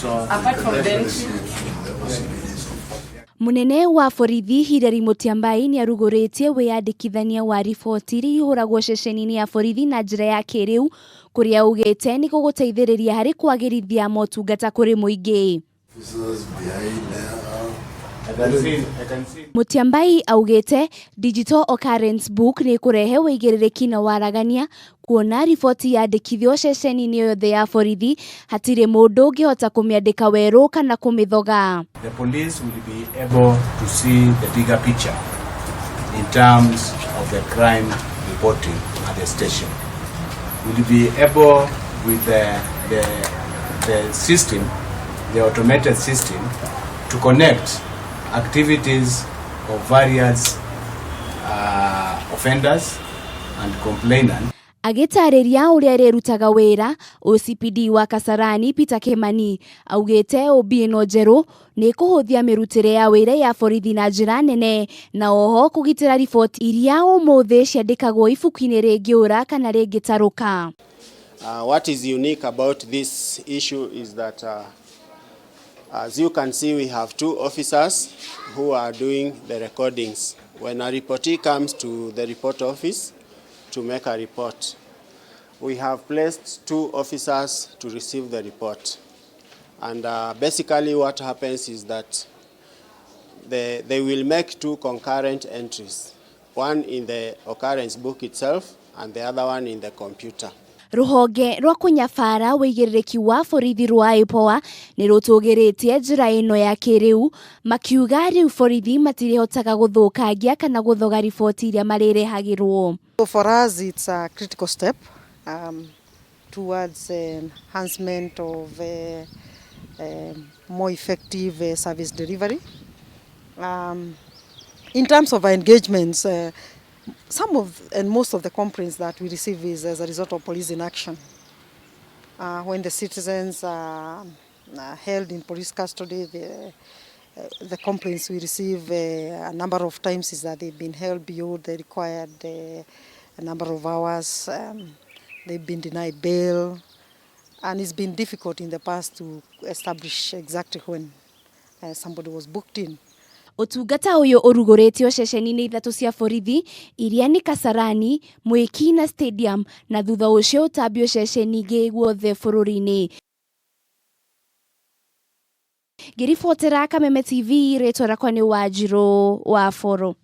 apart from them. Munene wa borithi Hilary Mutyambai ni aruguritie wiyandikithania wa riboti iri ihuragwo ceceni-ini ya borithi na njira ya kiiriu kuria ugite ni guguteithiriria hari kwagirithia motungata kuri muingi. Mutyambai augite digital occurrence book ni kurehe wigiririki na waragania kuona riboti yandikithio ceceni-ini yothe ya borithi hatire mundu ungihota kumiandika weru kana kumithoga. The police will be able to see the bigger picture in terms of the crime reporting at the station. Will be able with the system, the automated system, to connect activities of various offenders and complainants. Agitariria uria rerutaga wira OCPD wa Kasarani Peter Kemani augite obino njeru ni kuhuthia mirutire ya wira ya borithi na njira nene na oho kugitira riboti iria umuthi ciandikagwo ibuku-ini ringiura kana ringitaruka. What is unique about this issue is that as you can see, we have two officers who are doing the recordings. When a reportee comes to the report office to make a report, we have placed two officers to receive the report. And basically what happens is that they will make two concurrent entries, one in the occurrence book itself and the other one in the computer. Ruhonge rwa kunyabara wigiririki wa borithi rwa IPOA ni rutugiritie njira ino ya kiiriu makiuga riu borithi matirihotaga guthukangia kana guthoga riboti iria marirehagirwo. So for us it's a critical step towards enhancement of more effective service delivery. In terms of our engagements, some of and most of the complaints that we receive is as a result of police inaction. When the citizens are held in police custody, the complaints we receive a number of times is that they've been held beyond the required a number of hours. They've been denied bail, and it's been difficult in the past to establish exactly when somebody was booked in. Otungata uyu uruguritio ceceni-ini ithatu cia borithi iria ni Kasarani, Mwiki na Stadium na thutha ucio utambio ceceni ingi guothe bururi-ini. Ngiribotera Kameme TV, ritwa rakwa ni Wanjiru wa Foro.